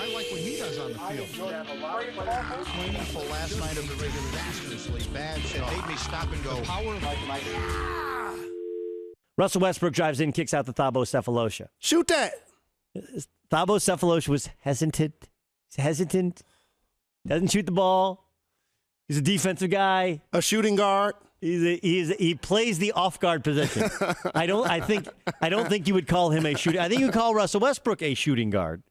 I like what he does on the field. Meaningful last night of the regular disastrously bad. It made me stop and go. Power of Russell Westbrook drives in, kicks out the Thabo Cephalosha. Shoot that. Thabo Cephalosha was hesitant. He's hesitant. Doesn't shoot the ball. He's a defensive guy. A shooting guard. He plays the off guard position. I don't think you would call him a shooting. I think you would call Russell Westbrook a shooting guard,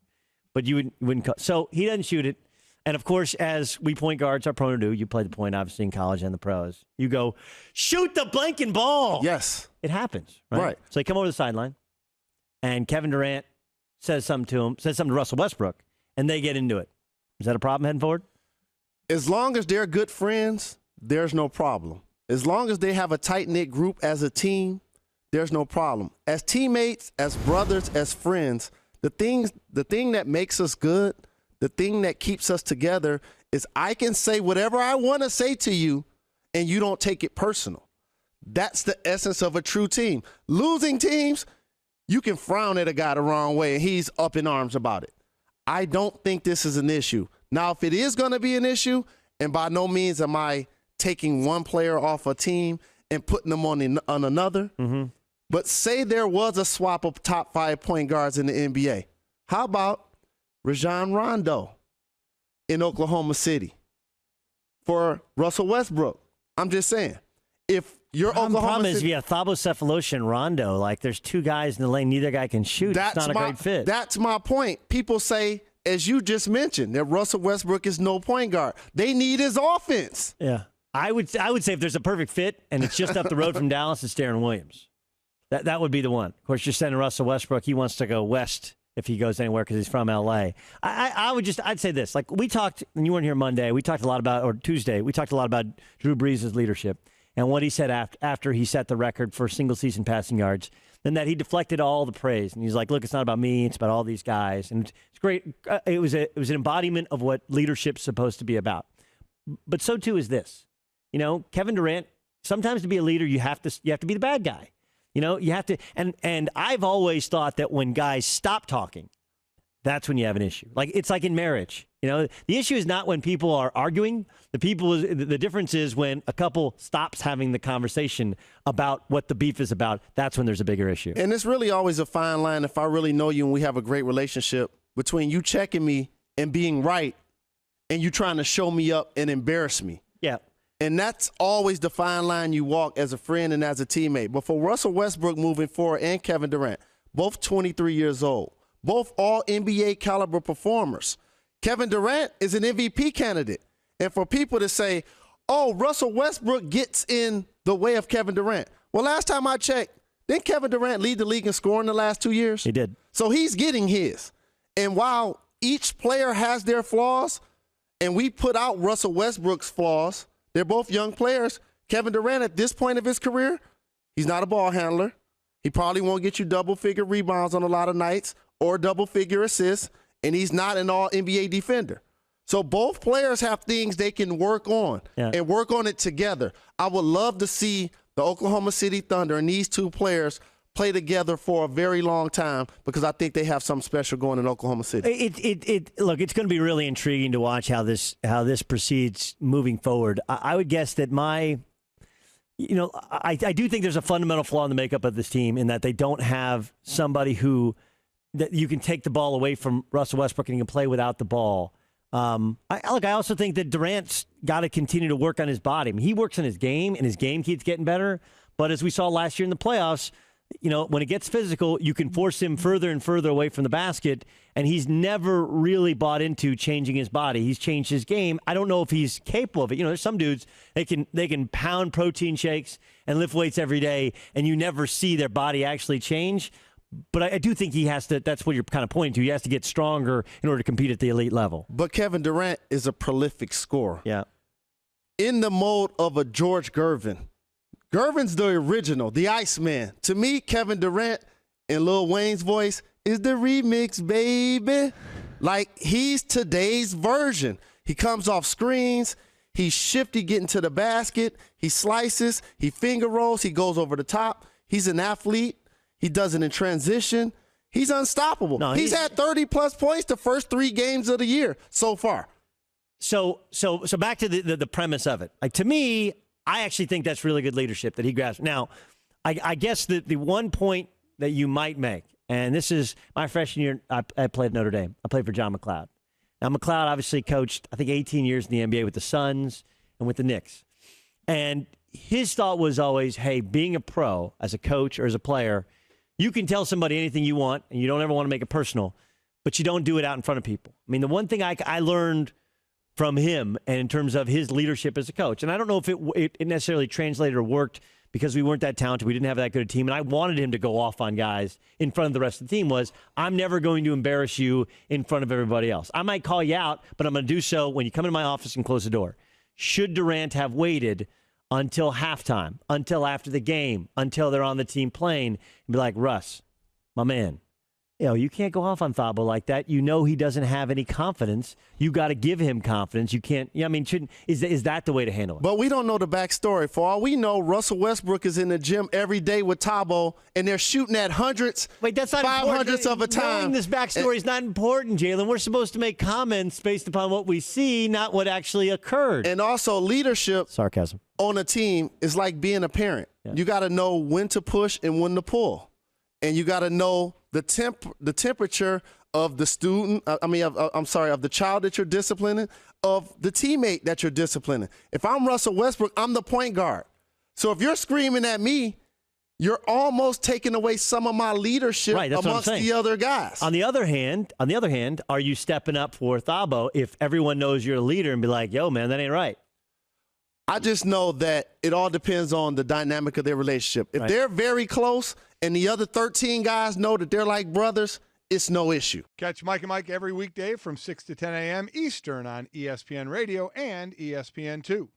but you wouldn't call. So he doesn't shoot it. And of course, as we point guards are prone to do, you play the point obviously in college and the pros. You go shoot the blanking ball. Yes, it happens. Right. So they come over to the sideline, and Kevin Durant says something to Russell Westbrook, and they get into it. Is that a problem heading forward? As long as they're good friends, there's no problem. As long as they have a tight-knit group as a team, there's no problem. As teammates, as brothers, as friends, the thing that makes us good, the thing that keeps us together is I can say whatever I want to say to you, and you don't take it personal. That's the essence of a true team. Losing teams, you can frown at a guy the wrong way, and he's up in arms about it. I don't think this is an issue. Now, if it is going to be an issue, and by no means am I taking one player off a team and putting them on another, but say there was a swap of top 5 point guards in the NBA. How about Rajon Rondo in Oklahoma City for Russell Westbrook? I'm just saying, if you're Oklahoma problem City, is, yeah, Thabo Cephalosha and Rondo, like there's two guys in the lane, neither guy can shoot. It's not a great fit. That's my point. People say, as you just mentioned, that Russell Westbrook is no point guard. They need his offense. Yeah. I would say if there's a perfect fit and it's just up the road from Dallas, it's Darren Williams. That would be the one. Of course, you're sending Russell Westbrook. He wants to go west if he goes anywhere because he's from L.A. I'd say this. Like we talked, and you weren't here Monday, we talked a lot about, or Tuesday, we talked a lot about Drew Brees' leadership and what he said after he set the record for single-season passing yards, then that he deflected all the praise. And he's like, look, it's not about me. It's about all these guys. And it's great. It was an embodiment of what leadership's supposed to be about. But so, too, is this. You know, Kevin Durant, sometimes to be a leader, you have to be the bad guy. You know, you have to, and I've always thought that when guys stop talking, that's when you have an issue. Like, it's like in marriage. You know, the issue is not when people are arguing. The difference is when a couple stops having the conversation about what the beef is about. That's when there's a bigger issue. And it's really always a fine line, if I really know you and we have a great relationship, between you checking me and being right and you trying to show me up and embarrass me. Yeah. And that's always the fine line you walk as a friend and as a teammate. But for Russell Westbrook moving forward and Kevin Durant, both 23 years old, both all NBA caliber performers, Kevin Durant is an MVP candidate. And for people to say, oh, Russell Westbrook gets in the way of Kevin Durant. Well, last time I checked, didn't Kevin Durant lead the league in scoring the last 2 years? He did. So he's getting his. And while each player has their flaws, and we put out Russell Westbrook's flaws, they're both young players. Kevin Durant, at this point of his career, he's not a ball handler. He probably won't get you double-figure rebounds on a lot of nights or double-figure assists, and he's not an all-NBA defender. So both players have things they can work on and work on it together. I would love to see the Oklahoma City Thunder and these two players play together for a very long time because I think they have something special going in Oklahoma City. Look, it's going to be really intriguing to watch how this proceeds moving forward. I would guess that I do think there's a fundamental flaw in the makeup of this team in that they don't have somebody that you can take the ball away from Russell Westbrook and he can play without the ball. I also think that Durant's got to continue to work on his body. I mean, he works on his game, and his game keeps getting better. But as we saw last year in the playoffs, you know, when it gets physical, you can force him further and further away from the basket, and he's never really bought into changing his body. He's changed his game. I don't know if he's capable of it. You know, there's some dudes, they can pound protein shakes and lift weights every day, and you never see their body actually change. But I do think he has to, that's what you're kind of pointing to, he has to get stronger in order to compete at the elite level. But Kevin Durant is a prolific scorer. Yeah. In the mode of a George Gervin. Gervin's the original, the Iceman. To me, Kevin Durant, in Lil Wayne's voice, is the remix, baby. Like, he's today's version. He comes off screens. He's shifty getting to the basket. He slices. He finger rolls. He goes over the top. He's an athlete. He does it in transition. He's unstoppable. No, he's had 30-plus points the first 3 games of the year so far. So back to the premise of it. Like, to me, I actually think that's really good leadership that he grasps. Now, I guess the one point that you might make, and this is my freshman year, I played Notre Dame. I played for John McLeod. Now, McLeod obviously coached, I think, 18 years in the NBA with the Suns and with the Knicks. And his thought was always, hey, being a pro as a coach or as a player, you can tell somebody anything you want, and you don't ever want to make it personal, but you don't do it out in front of people. I mean, the one thing I learned from him, and in terms of his leadership as a coach, and I don't know if it necessarily translated or worked because we weren't that talented, we didn't have that good a team, and I wanted him to go off on guys in front of the rest of the team, was I'm never going to embarrass you in front of everybody else. I might call you out, but I'm going to do so when you come into my office and close the door. Should Durant have waited until halftime, until after the game, until they're on the team playing, and be like, Russ, my man, you can't go off on Thabo like that. You know he doesn't have any confidence. You got to give him confidence. You can't. Is that the way to handle it? But we don't know the backstory. For all we know, Russell Westbrook is in the gym every day with Thabo, and they're shooting at hundreds. Wait, that's not 500ths of a time. Knowing this backstory is not important, Jalen. We're supposed to make comments based upon what we see, not what actually occurred. And also, leadership. Sarcasm. On a team is like being a parent. Yeah. You got to know when to push and when to pull, and you got to know the temperature of the student. Of the child that you're disciplining, of the teammate that you're disciplining. If I'm Russell Westbrook, I'm the point guard. So if you're screaming at me, you're almost taking away some of my leadership amongst the other guys. On the other hand, are you stepping up for Thabo if everyone knows you're a leader and be like, yo, man, that ain't right? I just know that it all depends on the dynamic of their relationship. If they're very close and the other 13 guys know that they're like brothers, it's no issue. Catch Mike and Mike every weekday from 6 to 10 a.m. Eastern on ESPN Radio and ESPN2.